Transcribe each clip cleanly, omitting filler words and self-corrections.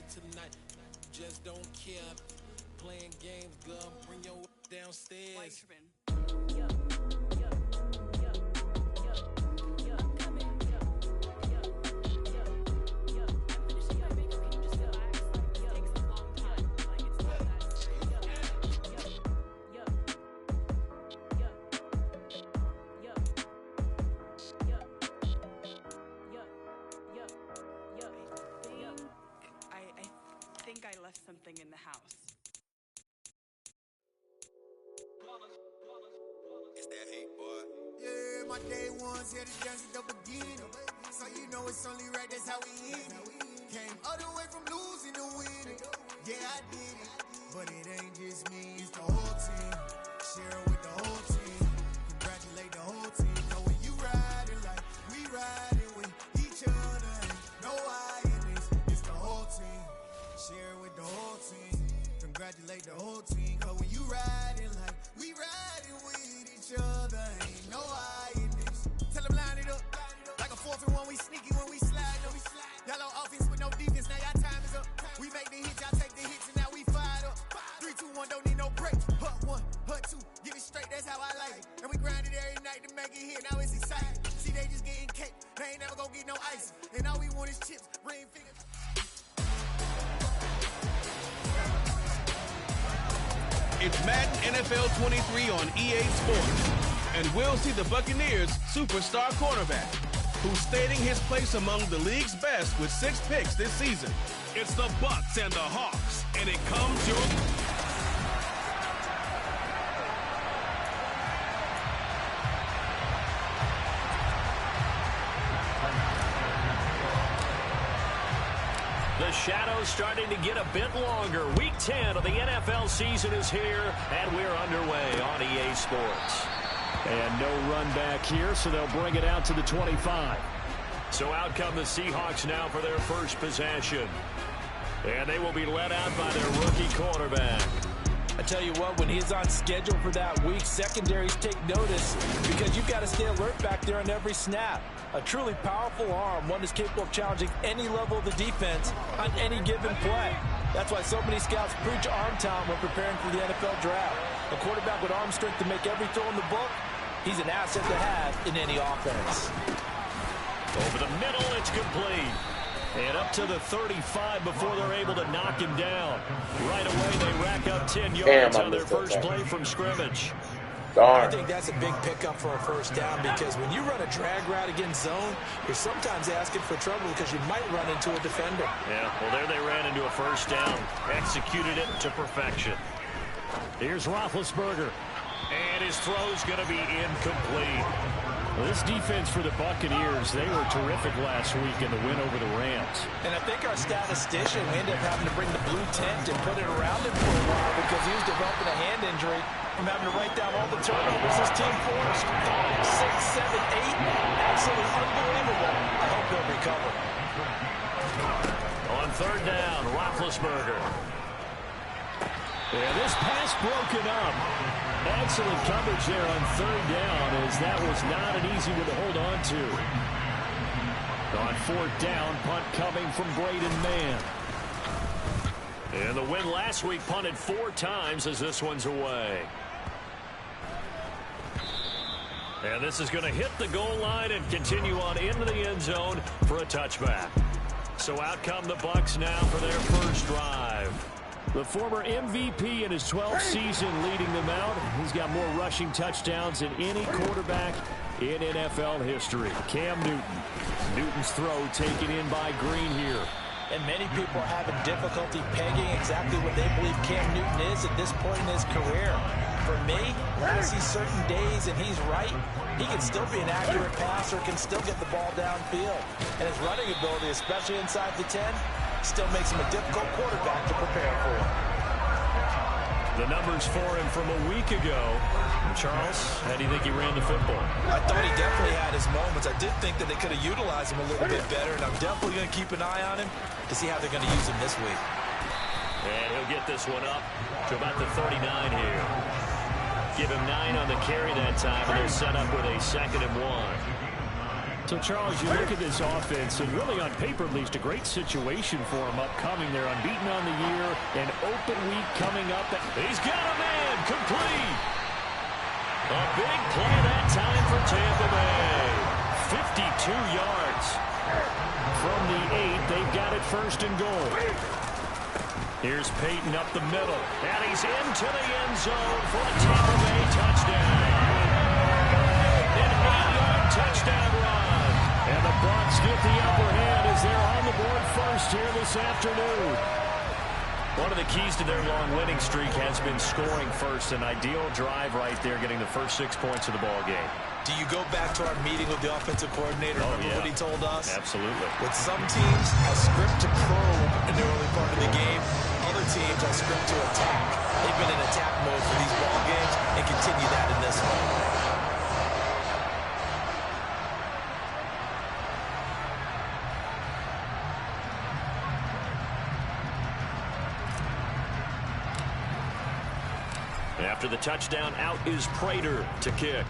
Tonight, just don't care. Playing games, girl, bring your downstairs. I left something in the house. It's that hate, boy. Yeah, my day one's here to dance at the beginning. So you know it's only right, that's how we end it. Came all the way from losing to winning. Yeah, I did it. But it ain't just me, it's the whole team. Share it with the whole team. Congratulate the whole team. Know when you riding like we riding with each other. Ain't no I in this, it's the whole team. Share it with the whole team. Congratulate the whole team. Cause when you riding like we riding with each other, ain't no I in this. Tell them line it up. Like a 4-1, we sneaky when we slide up. Yellow offense with no defense, now y'all time is up. We make the hits, y'all take the hits, and now we fired up. 3, 2, 1, don't need no break. Hut 1, hut 2, get it straight, that's how I like it. And we grind it every night to make it hit, now it's exciting. See, they just getting cake, they ain't never gonna get no ice. And all we want is chips, ring fingers. It's Madden NFL 23 on EA Sports. And we'll see the Buccaneers' superstar cornerback, who's stating his place among the league's best with 6 picks this season. It's the Bucs and the Hawks, and it comes your... The shadow's starting to get a bit longer. Week 10 of the NFL season is here, and we're underway on EA Sports. And no run back here, so they'll bring it out to the 25. So out come the Seahawks now for their first possession. And they will be led out by their rookie quarterback. I tell you what, when he's on schedule for that week, secondaries take notice because you've got to stay alert back there on every snap. A truly powerful arm, one that's capable of challenging any level of the defense on any given play. That's why so many scouts preach arm talent when preparing for the NFL draft. A quarterback with arm strength to make every throw in the book, he's an asset to have in any offense. Over the middle, it's complete. And up to the 35 before they're able to knock him down. Right away, they rack up 10 yards on their first play from scrimmage. I think that's a big pickup for a first down because when you run a drag route against zone, you're sometimes asking for trouble because you might run into a defender. Yeah, well, there they ran into a first down. Executed it to perfection. Here's Roethlisberger. And his throw's going to be incomplete. Well, this defense for the Buccaneers, they were terrific last week in the win over the Rams. And I think our statistician, we ended up having to bring the blue tent and put it around him for a while because he was developing a hand injury from having to write down all the turnovers his team forced. 5, 6, 7, 8. Absolutely unbelievable. I hope he'll recover. On third down, Roethlisberger. And this pass broken up. Excellent coverage there on third down, as that was not an easy one to hold on to. On fourth down, punt coming from Braden Mann. And the win last week punted 4 times as this one's away. And this is going to hit the goal line and continue on into the end zone for a touchback. So out come the Bucs now for their first drive. The former MVP in his 12th season leading them out. He's got more rushing touchdowns than any quarterback in NFL history. Cam Newton. Newton's throw taken in by Green here. And many people are having difficulty pegging exactly what they believe Cam Newton is at this point in his career. For me, when I see certain days and he's right, he can still be an accurate passer, can still get the ball downfield. And his running ability, especially inside the 10, still makes him a difficult quarterback to prepare for. The numbers for him from a week ago. And Charles, how do you think he ran the football? I thought he definitely had his moments. I did think that they could have utilized him a little bit better, and I'm definitely going to keep an eye on him to see how they're going to use him this week. And he'll get this one up to about the 39 here. Give him 9 on the carry that time, and they'll set up with a 2nd and 1. So, Charles, you look at this offense, and really on paper, at least, a great situation for them upcoming. They're unbeaten on the year, an open week coming up. He's got a man, complete. A big play that time for Tampa Bay. 52 yards. From the 8, they've got it 1st and goal. Here's Peyton up the middle, and he's into the end zone for a Tampa Bay touchdown. An 8-yard touchdown run. And the Bucs get the upper hand as they're on the board first here this afternoon. One of the keys to their long winning streak has been scoring first. An ideal drive right there, getting the first 6 points of the ball game. Do you go back to our meeting with the offensive coordinator? Remember what he told us? Absolutely. With some teams, a script to probe in the early part of the game. Other teams, a script to attack. They've been in attack mode for these ball games and continue that in this one. After the touchdown, out is Prater to kick.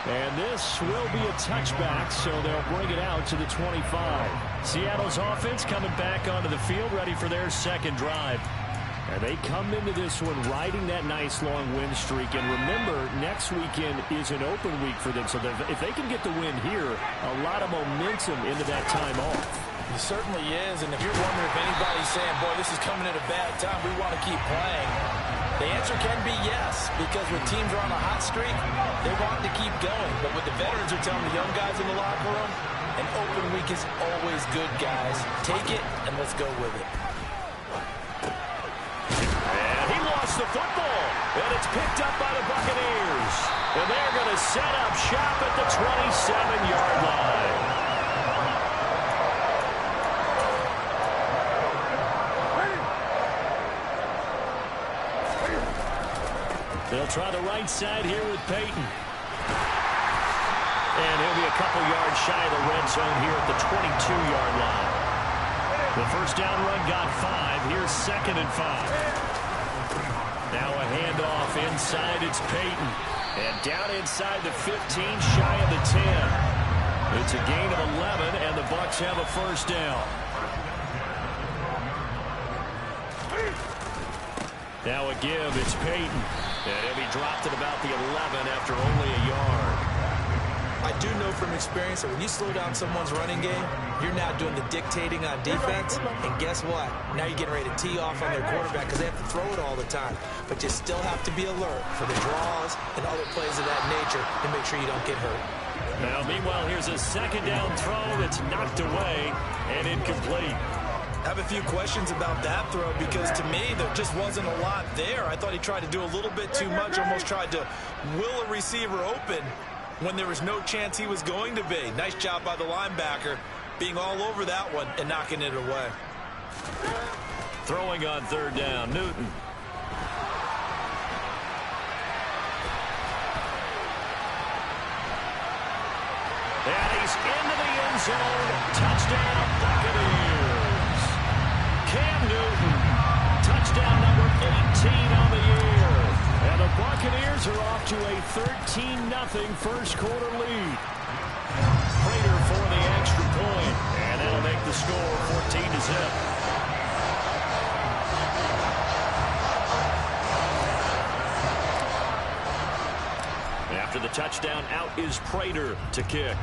And this will be a touchback, so they'll bring it out to the 25. Seattle's offense coming back onto the field, ready for their 2nd drive. And they come into this one riding that nice long win streak. And remember, next weekend is an open week for them. So if they can get the win here, a lot of momentum into that time off. It certainly is, and if you're wondering if anybody's saying, boy, this is coming at a bad time, we want to keep playing, the answer can be yes, because when teams are on a hot streak, they want to keep going. But what the veterans are telling the young guys in the locker room, an open week is always good, guys. Take it, and let's go with it. And he lost the football, and it's picked up by the Buccaneers. And they're going to set up shop at the 27-yard line. They'll try the right side here with Peyton. And he'll be a couple yards shy of the red zone here at the 22-yard line. The first down run got 5. Here's 2nd and 5. Now a handoff inside. It's Peyton. And down inside the 15, shy of the 10. It's a gain of 11, and the Bucs have a first down. Now a give. It's Peyton. And he'll be dropped at about the 11 after only a yard. I do know from experience that when you slow down someone's running game, you're now doing the dictating on defense. And guess what? Now you're getting ready to tee off on their quarterback because they have to throw it all the time. But you still have to be alert for the draws and other plays of that nature to make sure you don't get hurt. Now, meanwhile, here's a 2nd down throw that's knocked away and incomplete. I have a few questions about that throw because to me there just wasn't a lot there. I thought he tried to do a little bit too much, almost tried to will a receiver open when there was no chance he was going to be. Nice job by the linebacker being all over that one and knocking it away. Throwing on 3rd down, Newton. And he's into the end zone. Touchdown, Buccaneers. Cam Newton, touchdown number 18 on the year. And the Buccaneers are off to a 13-0 first quarter lead. Prater for the extra point, and that'll make the score 14-0. After the touchdown, out is Prater to kick.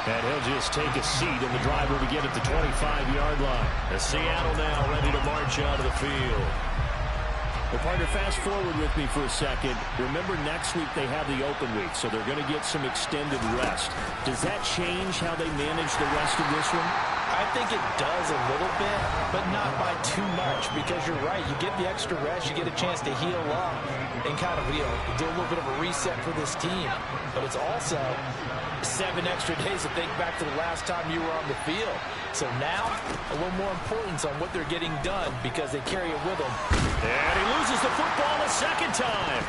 And he'll just take a seat, and the drive will begin at the 25-yard line. As Seattle now ready to march out of the field. Well, partner, fast forward with me for a second. Remember, next week they have the open week, so they're going to get some extended rest. Does that change how they manage the rest of this one? I think it does a little bit, but not by too much, because you're right. You get the extra rest, you get a chance to heal up and kind of, do a little bit of a reset for this team. But it's also 7 extra days to think back to the last time you were on the field. So now, a little more importance on what they're getting done because they carry it with them. And he loses the football a second time.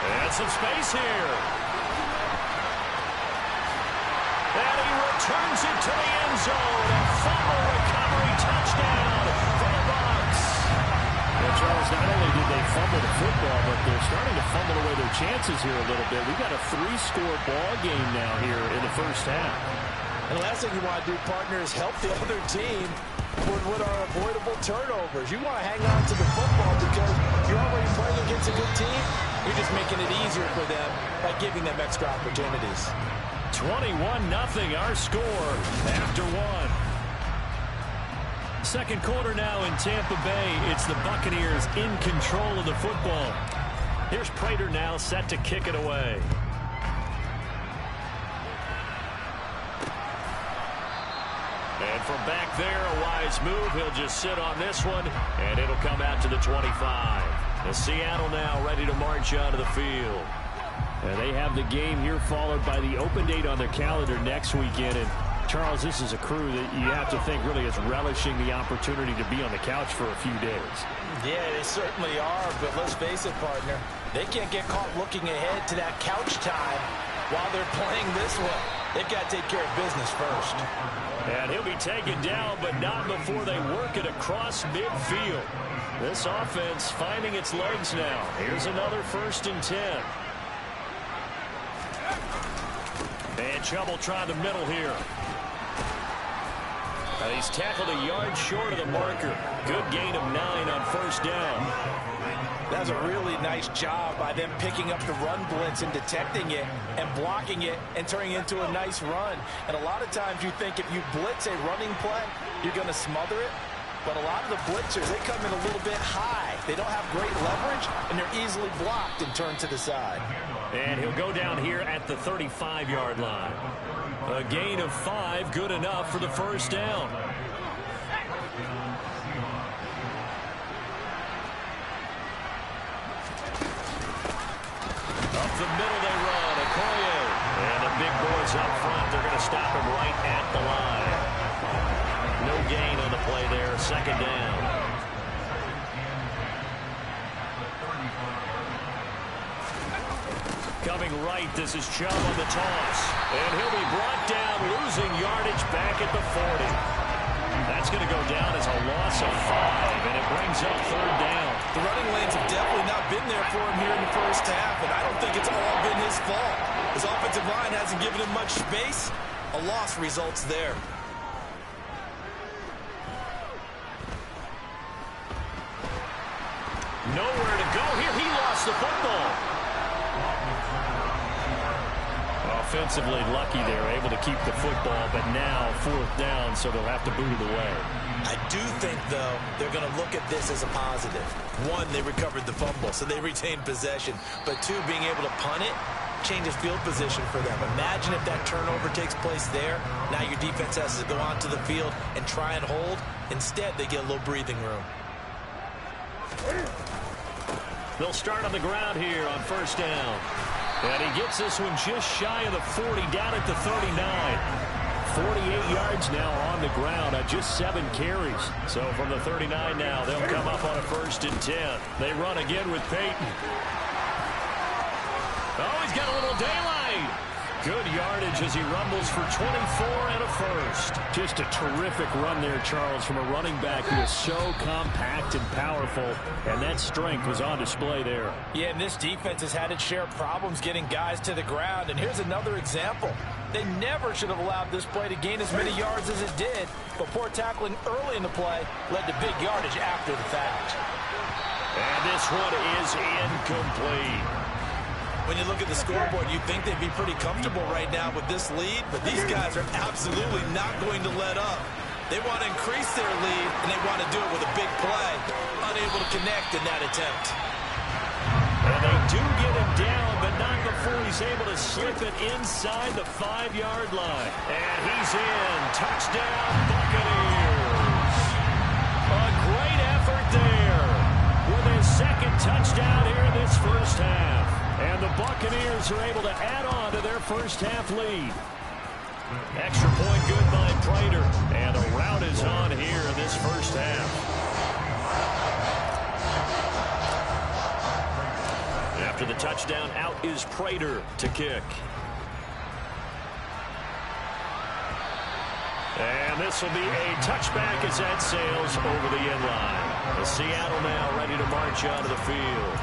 And some space here. And he returns it to the end zone. A fumble recovery touchdown for the Bucs. Well, Charles, not only did they fumble the football, but they're starting to fumble away their chances here a little bit. We've got a 3-score ball game now here in the first half. And the last thing you want to do, partner, is help the other team with our avoidable turnovers. You want to hang on to the football because you're already playing against a good team. You're just making it easier for them by giving them extra opportunities. 21-0 our score after one. Second quarter now in Tampa Bay. It's the Buccaneers in control of the football. Here's Prater now set to kick it away. And from back there, a wise move. He'll just sit on this one, and it'll come out to the 25. And Seattle now ready to march onto the field. And they have the game here followed by the open date on their calendar next weekend. And Charles, this is a crew that you have to think really is relishing the opportunity to be on the couch for a few days. Yeah, they certainly are, but let's face it, partner. They can't get caught looking ahead to that couch time while they're playing this one. They've got to take care of business first. And he'll be taken down, but not before they work it across midfield. This offense finding its legs now. Here's another 1st and 10. And trouble trying the middle here. He's tackled a yard short of the marker. Good gain of 9 on 1st down. That's a really nice job by them picking up the run blitz and detecting it and blocking it and turning it into a nice run. And a lot of times you think if you blitz a running play, you're going to smother it. But a lot of the blitzers, they come in a little bit high. They don't have great leverage, and they're easily blocked and turned to the side. And he'll go down here at the 35-yard line. A gain of 5, good enough for the 1st down. Up the middle they run, Okoye. And the big boys up front, they're going to stop him right at the line. No gain on the play there, 2nd down. Coming right, this is Chubb on the toss. And he'll be brought down, losing yardage back at the 40. That's going to go down as a loss of 5, and it brings up 3rd down. The running lanes have definitely not been there for him here in the first half, and I don't think it's all been his fault. His offensive line hasn't given him much space. A loss results there. Nowhere to go here. He lost the football. Offensively lucky they're able to keep the football, but now 4th down, so they'll have to boot it away. I do think, though, they're going to look at this as a positive. 1, they recovered the fumble, so they retained possession. But 2, being able to punt it changes field position for them. Imagine if that turnover takes place there. Now your defense has to go onto the field and try and hold. Instead, they get a little breathing room. They'll start on the ground here on 1st down. And he gets this one just shy of the 40, down at the 39. 48 yards now on the ground on just 7 carries. So from the 39 now, they'll come up on a 1st and 10. They run again with Peyton. Oh, he's got a little daylight. Good yardage as he rumbles for 24 and a 1st. Just a terrific run there, Charles, from a running back who is so compact and powerful, and that strength was on display there. Yeah, and this defense has had its share of problems getting guys to the ground, and here's another example. They never should have allowed this play to gain as many yards as it did, but poor tackling early in the play led to big yardage after the fact. And this one is incomplete. When you look at the scoreboard, you'd think they'd be pretty comfortable right now with this lead, but these guys are absolutely not going to let up. They want to increase their lead, and they want to do it with a big play. Unable to connect in that attempt. And they do get him down, but not before he's able to slip it inside the 5-yard line. And he's in. Touchdown, Buccaneers. A great effort there with his 2nd touchdown here in this first half. And the Buccaneers Buccaneers are able to add on to their first half lead. Extra point good by Prater. And a rout is on here in this first half. After the touchdown, out is Prater to kick. And this will be a touchback as that sails over the end line. Seattle now ready to march onto the field.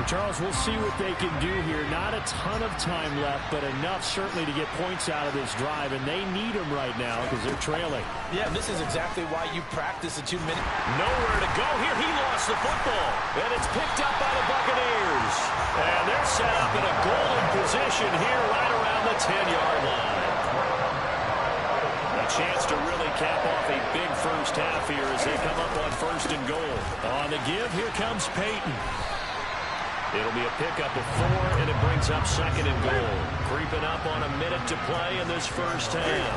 Charles, we'll see what they can do here. Not a ton of time left, but enough certainly to get points out of this drive, and they need them right now because they're trailing. Yeah, this is exactly why you practice a 2-minute. Nowhere to go here. He lost the football, and it's picked up by the Buccaneers. And they're set up in a golden position here right around the 10-yard line. A chance to really cap off a big first half here as they come up on 1st and goal. On the give, here comes Peyton. It'll be a pickup of 4, and it brings up 2nd and goal. Creeping up on a minute to play in this first half.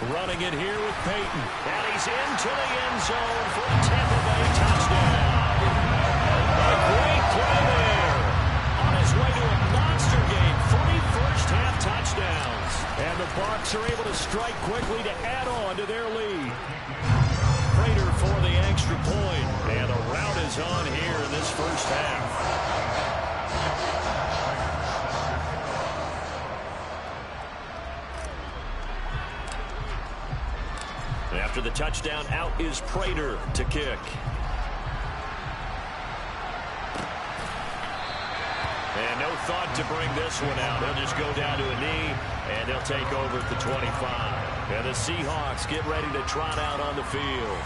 Running it here with Peyton. And he's into the end zone for a Tampa Bay touchdown. A great play there. On his way to a monster game. 3 first-half touchdowns. And the Bucs are able to strike quickly to add on to their lead. Prater for the extra point. And a rout is on here in this first half. After the touchdown, out is Prater to kick. And no thought to bring this one out. He'll just go down to a knee, and they'll take over at the 25. And the Seahawks get ready to trot out on the field.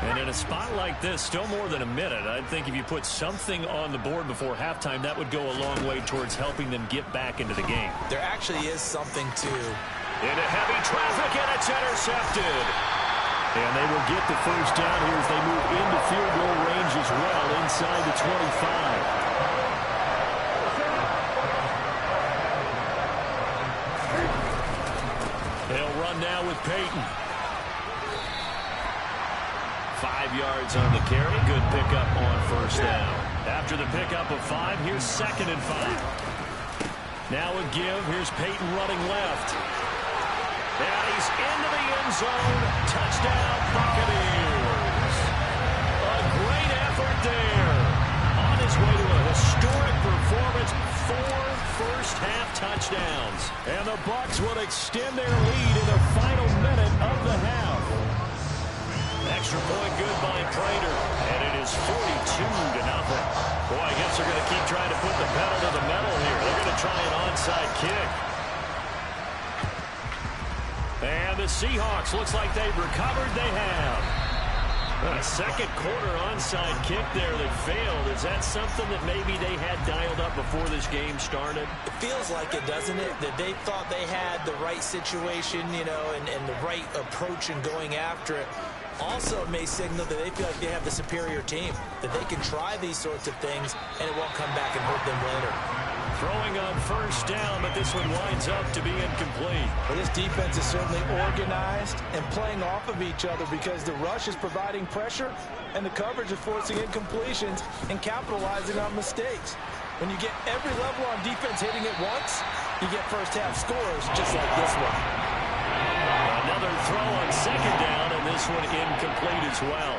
And in a spot like this, still more than a minute, I think if you put something on the board before halftime, that would go a long way towards helping them get back into the game. There actually is something to. Into heavy traffic, and it's intercepted. And they will get the first down here as they move into field goal range as well, inside the 25. They'll run now with Peyton. 5 yards on the carry. Good pickup on 1st down. After the pickup of 5, here's 2nd and 5. Now a give. Here's Peyton running left. And he's into the end zone. Touchdown, Buccaneers. A great effort there. On his way to a historic performance. 4 first-half touchdowns. And the Bucs will extend their lead in the final minute of the half. Extra point good by Prater. And it is 42-0. Boy, I guess they're going to keep trying to put the pedal to the metal here. They're going to try an onside kick. And the Seahawks, looks like they've recovered. They have. A second quarter onside kick there that failed. Is that something that maybe they had dialed up before this game started? It feels like it, doesn't it? That they thought they had the right situation, you know, and the right approach in going after it. Also, it may signal that they feel like they have the superior team, that they can try these sorts of things, and it won't come back and hurt them later. Throwing on 1st down, but this one winds up to be incomplete. Well, this defense is certainly organized and playing off of each other because the rush is providing pressure and the coverage is forcing incompletions and capitalizing on mistakes. When you get every level on defense hitting it once, you get first-half scores just like this one. Another throw on 2nd down, and this one incomplete as well.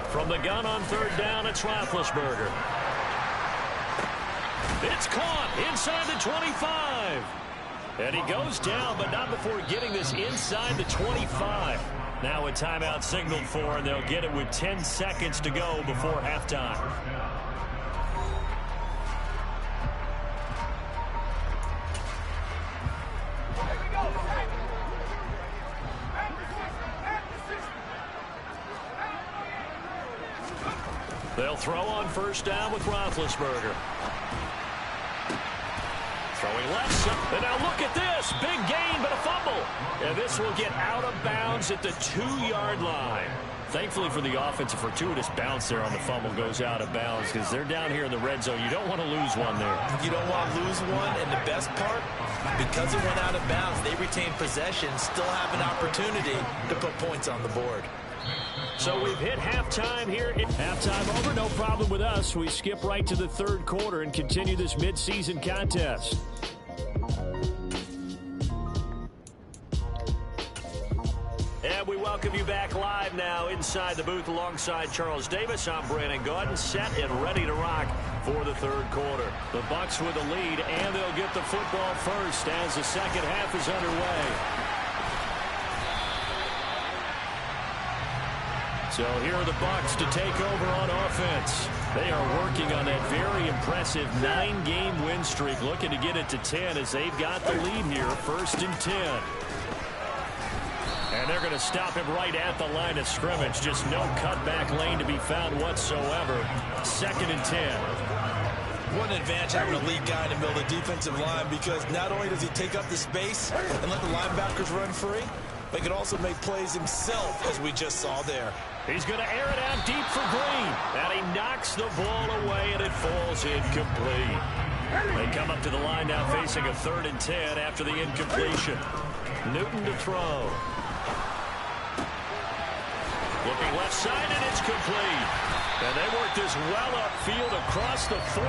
From the gun on 3rd down, it's Roethlisberger. It's caught inside the 25. And he goes down, but not before getting this inside the 25. Now a timeout signaled for, and they'll get it with 10 seconds to go before halftime. They'll throw on 1st down with Roethlisberger. Throwing left, and now look at this. Big gain, but a fumble. And this will get out of bounds at the 2-yard line. Thankfully for the offense, a fortuitous bounce there on the fumble goes out of bounds because they're down here in the red zone. You don't want to lose one there. You don't want to lose one, and the best part, because it went out of bounds, they retain possession, still have an opportunity to put points on the board. So we've hit halftime here. Halftime over, no problem with us. We skip right to the third quarter and continue this midseason contest. And we welcome you back live now inside the booth alongside Charles Davis. I'm Brandon Gaudin, set and ready to rock for the third quarter. The Bucks with the lead, and they'll get the football first as the second half is underway. So here are the Bucks to take over on offense. They are working on that very impressive 9-game win streak, looking to get it to 10 as they've got the lead here, 1st and 10. And they're going to stop him right at the line of scrimmage. Just no cutback lane to be found whatsoever. 2nd and 10. What an advantage having a lead guy in the middle of the defensive line, because not only does he take up the space and let the linebackers run free, but he can also make plays himself, as we just saw there. He's going to air it out deep for Green. And he knocks the ball away, and it falls incomplete. They come up to the line now facing a 3rd and 10 after the incompletion. Newton to throw. Looking left side, and it's complete. And they work this well upfield across the 45.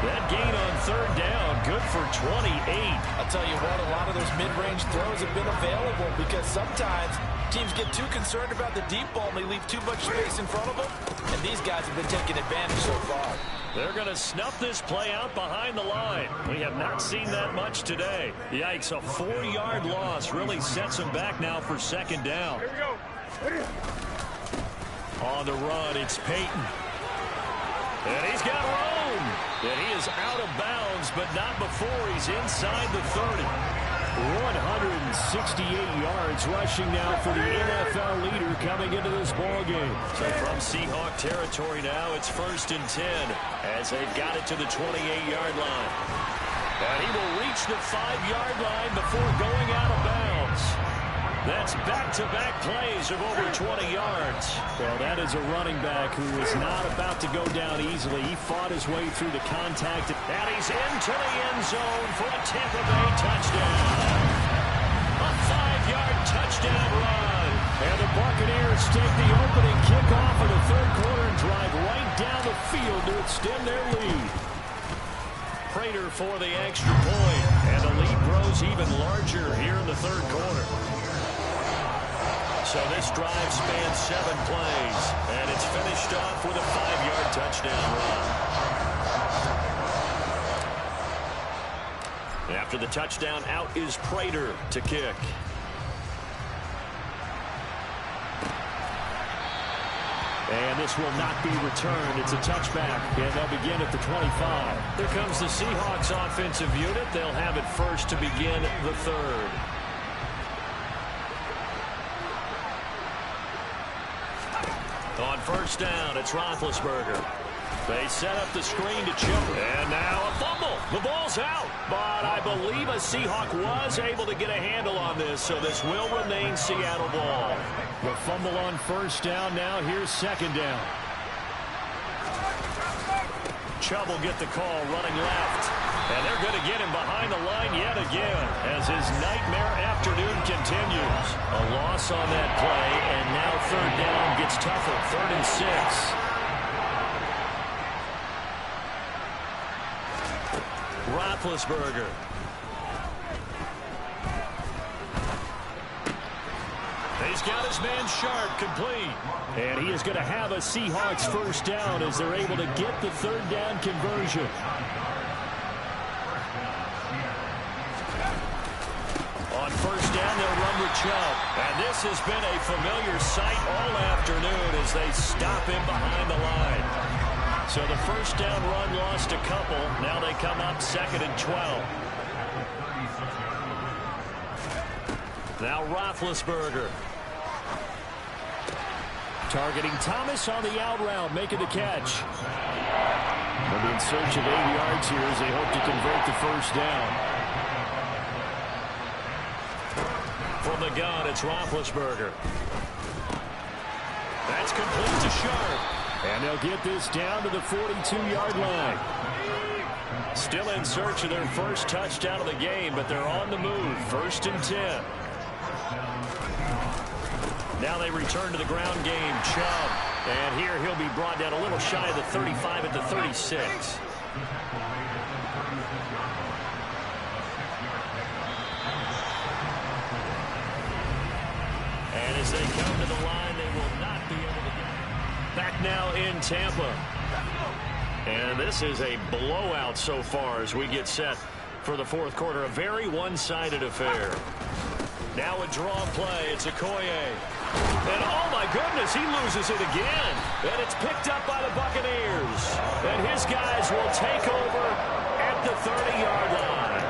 That gain on 3rd down, good for 28. I'll tell you what, a lot of those mid-range throws have been available, because sometimes teams get too concerned about the deep ball and they leave too much space in front of them. And these guys have been taking advantage so far. They're going to snuff this play out behind the line. We have not seen that much today. Yikes, a 4-yard loss really sets them back now for 2nd down. Here we go. On the run, it's Peyton. And he's got room. And he is out of bounds, but not before he's inside the 30. 168 yards rushing now for the NFL leader coming into this ballgame. So from Seahawk territory now, it's 1st and 10 as they've got it to the 28-yard line. And he will reach the 5-yard line before going out of bounds. That's back-to-back plays of over 20 yards. Well, that is a running back who is not about to go down easily. He fought his way through the contact, and he's into the end zone for a Tampa Bay touchdown. A 5-yard touchdown run. And the Buccaneers take the opening kickoff of the third quarter and drive right down the field to extend their lead. Prater for the extra point, and the lead grows even larger here in the third quarter. So this drive spans 7 plays, and it's finished off with a 5-yard touchdown run. After the touchdown, out is Prater to kick. And this will not be returned. It's a touchback, and they'll begin at the 25. Here comes the Seahawks offensive unit. They'll have it first to begin the third. On 1st down, it's Roethlisberger. They set up the screen to Chip. And now a fumble. The ball's out. But I believe a Seahawk was able to get a handle on this, so this will remain Seattle ball. The fumble on 1st down. Now here's 2nd down. Chubb will get the call running left. And they're going to get him behind the line yet again as his nightmare afternoon continues. A loss on that play, and now 3rd down gets tougher. 3rd and 6. Roethlisberger. He's got his man Sharp complete. And he is going to have a Seahawks 1st down as they're able to get the 3rd down conversion. On 1st down, they'll run with Chubb. And this has been a familiar sight all afternoon as they stop him behind the line. So the 1st down run lost a couple. Now they come up 2nd and 12. Now Roethlisberger. Targeting Thomas on the out route, making the catch. They'll be in search of 8 yards here as they hope to convert the 1st down. From the gun, it's Roethlisberger. That's complete to Sharp. And they'll get this down to the 42-yard line. Still in search of their first touchdown of the game, but they're on the move. 1st and 10. Now they return to the ground game. Chubb. And here he'll be brought down a little shy of the 35 at the 36. And as they come to the line, they will not be able to get it. Back now in Tampa. And this is a blowout so far as we get set for the fourth quarter. A very one-sided affair. Now a draw play. It's Okoye. And oh my goodness, he loses it again. And it's picked up by the Buccaneers. And his guys will take over at the 30-yard line.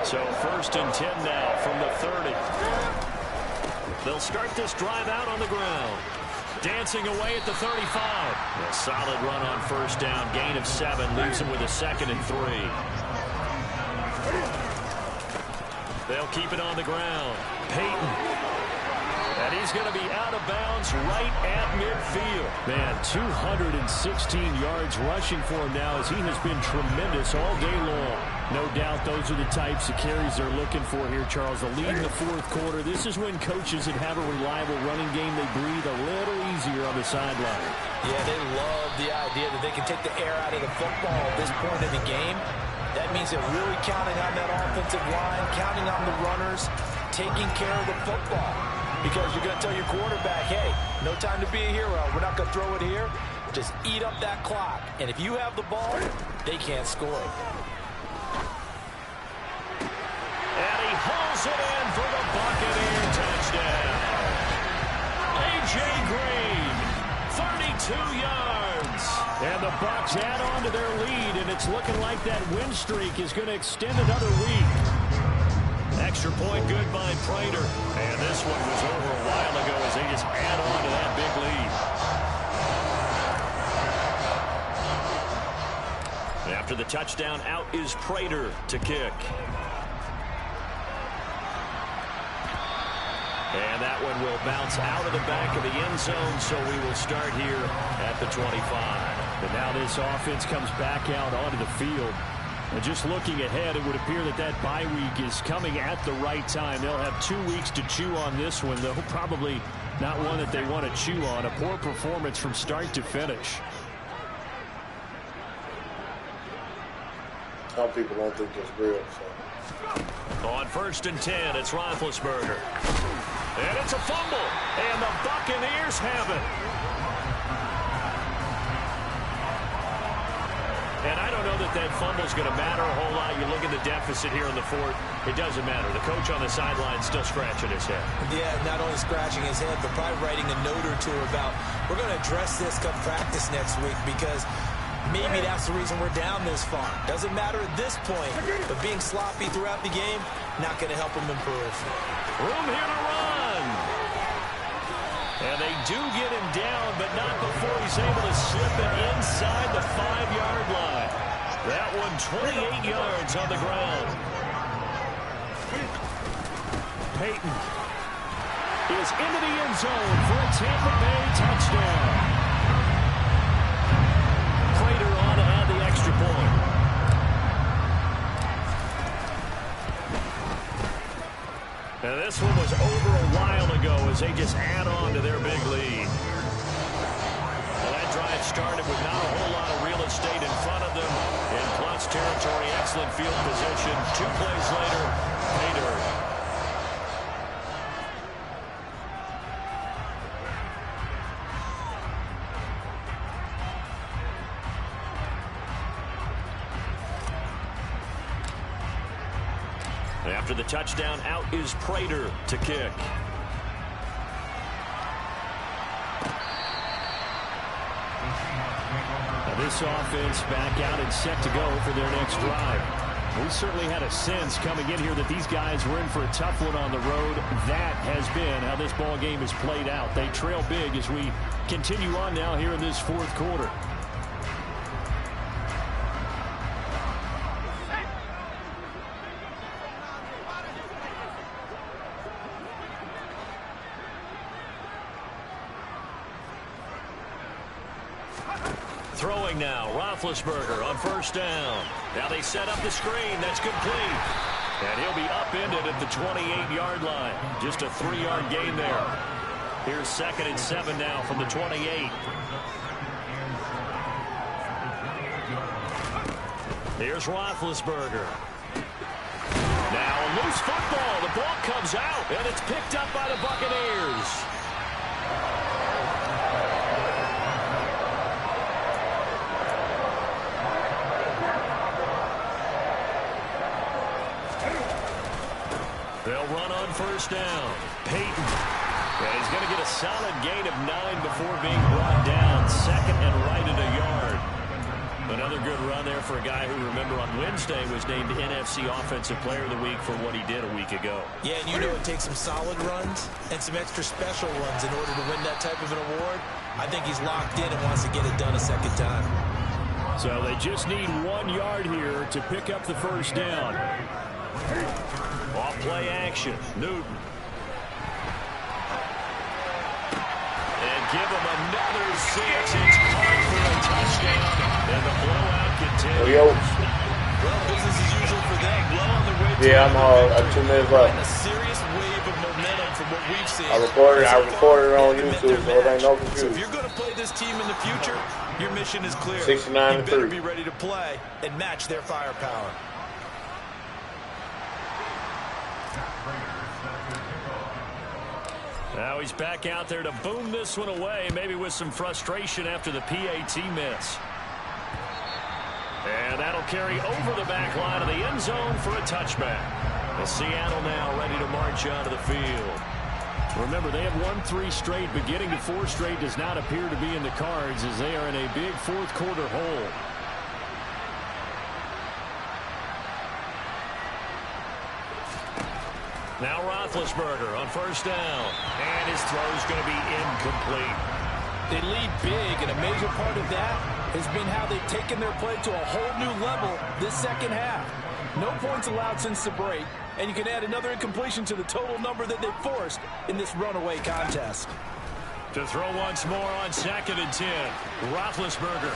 So 1st and 10 now from the 30. They'll start this drive out on the ground. Dancing away at the 35. A solid run on 1st down. Gain of 7 leaves him with a 2nd and 3. They'll keep it on the ground. Peyton. And he's going to be out of bounds right at midfield. Man, 216 yards rushing for him now as he has been tremendous all day long. No doubt those are the types of carries they're looking for here, Charles. The lead in the fourth quarter. This is when coaches that have a reliable running game, they breathe a little easier on the sideline. Yeah, they love the idea that they can take the air out of the football at this point in the game. That means they're really counting on that offensive line, counting on the runners, taking care of the football. Because you're going to tell your quarterback, hey, no time to be a hero. We're not going to throw it here. Just eat up that clock. And if you have the ball, they can't score. And he hauls it in for the Buccaneer touchdown. A.J. Green, 32 yards. And the Bucs add on to their lead, and it's looking like that win streak is going to extend another week. Extra point good by Prater. And this one was over a while ago as they just add on to that big lead. After the touchdown, out is Prater to kick. And that one will bounce out of the back of the end zone, so we will start here at the 25. And now this offense comes back out onto the field. And just looking ahead, it would appear that that bye week is coming at the right time. They'll have 2 weeks to chew on this one, though probably not one that they want to chew on. A poor performance from start to finish. Some people don't think it's real. So. On 1st and 10, it's Roethlisberger. And it's a fumble. And the Buccaneers have it. And I don't know that that fumble is going to matter a whole lot. You look at the deficit here in the fourth. It doesn't matter. The coach on the sideline is still scratching his head. Yeah, not only scratching his head, but probably writing a note or two about, we're going to address this come practice next week because maybe that's the reason we're down this far. Doesn't matter at this point, but being sloppy throughout the game, not going to help him improve. Room here to run. And they do get him down, but not before he's able to slip it inside the 5-yard line. That one 28 yards on the ground. Peyton is into the end zone for a Tampa Bay touchdown. Prater on to add the extra point. And this one was over a while ago as they just add on to their big lead. Well, that drive started with not a whole lot of real estate in front of them. In plus territory, excellent field position. 2 plays later, Prater. After the touchdown, out is Prater to kick. Now this offense back out and set to go for their next drive. We certainly had a sense coming in here that these guys were in for a tough one on the road. That has been how this ball game has played out. They trail big as we continue on now here in this fourth quarter. Throwing now, Roethlisberger on 1st down. Now they set up the screen. That's complete. And he'll be upended at the 28-yard line. Just a 3-yard gain there. Here's 2nd and 7 now from the 28. Here's Roethlisberger. Now a loose football. The ball comes out, and it's picked up by the Buccaneers. They'll run on 1st down. Peyton. And he's going to get a solid gain of 9 before being brought down. 2nd and right at a yard. Another good run there for a guy who, remember, on Wednesday was named NFC Offensive Player of the Week for what he did a week ago. Yeah, and you know it takes some solid runs and some extra special runs in order to win that type of an award. I think he's locked in and wants to get it done a second time. So they just need 1 yard here to pick up the 1st down. Off play action. Newton. And give him another 6. It's caught for a touchdown. And the blowout continues. Well, business as usual for them. Well on the way to I'm 2 minutes left. a serious wave of momentum from what we've seen. I recorded on YouTube, so it ain't no confusion. So if you're going to play this team in the future, your mission is clear. 69-3. You better be ready to play and match their firepower. Now he's back out there to boom this one away, maybe with some frustration after the PAT miss. And that'll carry over the back line of the end zone for a touchback. And Seattle now ready to march onto the field. Remember, they have won 3 straight, but getting to 4 straight does not appear to be in the cards as they are in a big 4th quarter hole. Now Roethlisberger on 1st down. And his throw's going to be incomplete. They lead big, and a major part of that has been how they've taken their play to a whole new level this second half. No points allowed since the break, and you can add another incompletion to the total number that they forced in this runaway contest. To throw once more on 2nd and 10. Roethlisberger.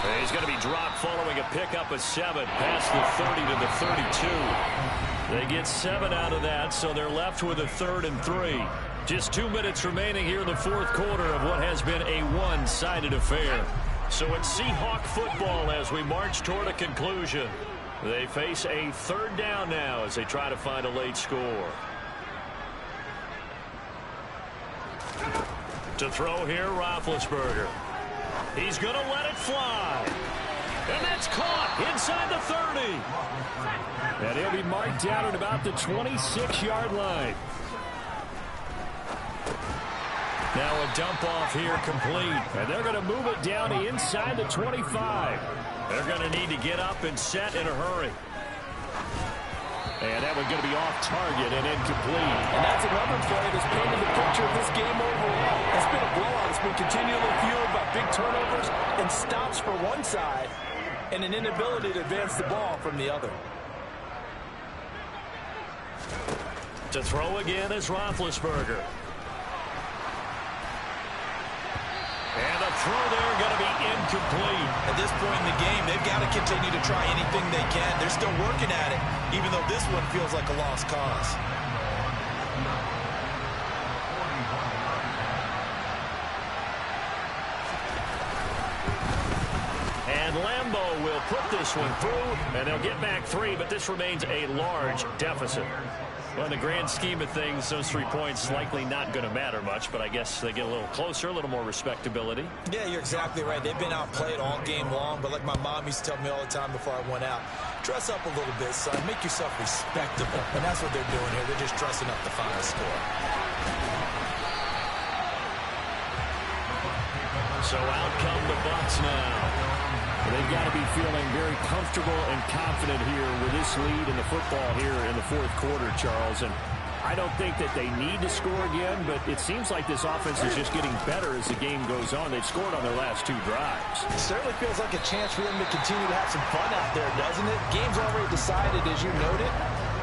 And he's going to be dropped following a pickup of 7 past the 30 to the 32. They get 7 out of that, so they're left with a 3rd and 3. Just 2 minutes remaining here in the 4th quarter of what has been a one-sided affair. So it's Seahawk football as we march toward a conclusion. They face a 3rd down now as they try to find a late score. To throw here, Roethlisberger. He's going to let it fly. And that's caught inside the 30. And he'll be marked down at about the 26-yard line. Now a dump off here complete. And they're going to move it down to inside the 25. They're going to need to get up and set in a hurry. And that one's going to be off target and incomplete. And that's another play that's painted the picture of this game overall. It's been a blowout. It's been continually fueled by big turnovers and stops for one side and an inability to advance the ball from the other. To throw again is Roethlisberger. And a throw there going to be incomplete. At this point in the game, they've got to continue to try anything they can. They're still working at it, even though this one feels like a lost cause. And Lambeau will put this one through, and they'll get back 3, but this remains a large deficit. Well, in the grand scheme of things, those 3 points likely not going to matter much, but I guess they get a little closer, a little more respectability. Yeah, you're exactly right. They've been outplayed all game long, but like my mom used to tell me all the time before I went out, dress up a little bit, son. Make yourself respectable. And that's what they're doing here. They're just dressing up the final score. So out come the Bucs now. They've got to be feeling very comfortable and confident here with this lead in the football here in the 4th quarter, Charles. And I don't think that they need to score again, but it seems like this offense is just getting better as the game goes on. They've scored on their last 2 drives. It certainly feels like a chance for them to continue to have some fun out there, doesn't it? Game's already decided, as you noted.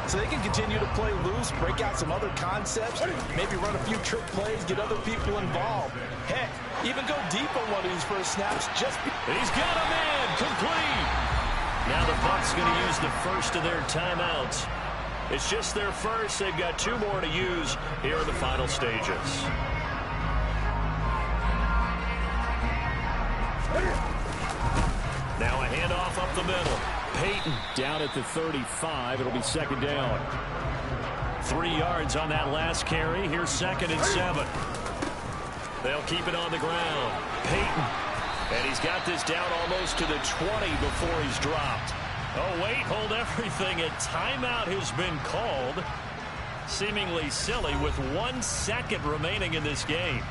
So they can continue to play loose, break out some other concepts, maybe run a few trick plays, get other people involved. Heck, even go deep on one of these first snaps. He's got a man complete. Now the Bucs going to use the first of their timeouts. It's just their first. They've got 2 more to use here in the final stages. Now a handoff up the middle. Peyton down at the 35. It'll be second down. 3 yards on that last carry. Here's 2nd and 7. They'll keep it on the ground. Peyton. And he's got this down almost to the 20 before he's dropped. Oh, wait, hold everything. A timeout has been called. Seemingly silly with 1 second remaining in this game.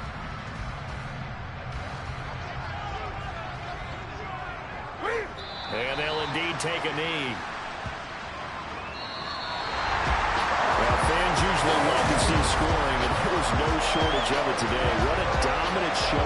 And they'll indeed take a knee. Well, fans usually love to see scoring, and there was no shortage of it today. What a dominant show.